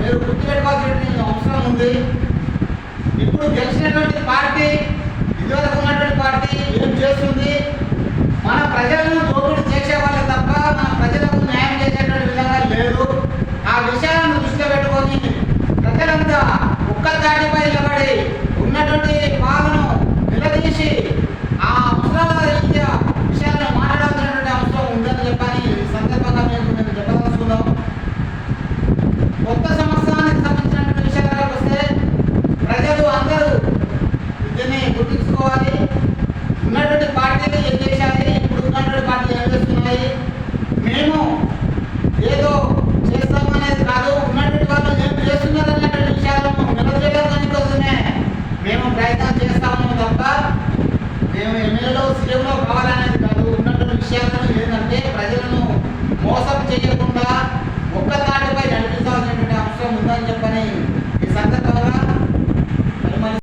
మీరు గుర్తుపెట్టుకోవాల్సిన అవసరం ఉంది. ఇప్పుడు గెలిచినటువంటి పార్టీ ఇదివరకు ఉన్నటువంటి పార్టీ ఏం చేస్తుంది? మన ప్రజలను దోపిడీ చేసే వాళ్ళే తప్ప మన ప్రజలకు న్యాయం చేసేటువంటి విధంగా లేదు. ఆ విషయాలను దృష్టిలో పెట్టుకొని ప్రజలంతా ఒక్క తాటిపై నిలబడి ఉన్నటువంటి పాలను నిలదీసి ఆ అంశాల రీత్యా విషయాలను మాట్లాడాల్సినటువంటి అవసరం ఉందని చెప్పని ఈ సందర్భంగా మేము చెప్పదలుచుకుందాం. కొత్త సంవత్సరానికి సంబంధించినటువంటి విషయాలకు వస్తే ప్రజలు అందరూ దీన్ని గుర్తుంచుకోవాలి. ఉన్నటువంటి పార్టీలు ఏం చేశాయి, ఇప్పుడు ఉన్నటువంటి పార్టీలు ఏం చేస్తున్నాయి. మేము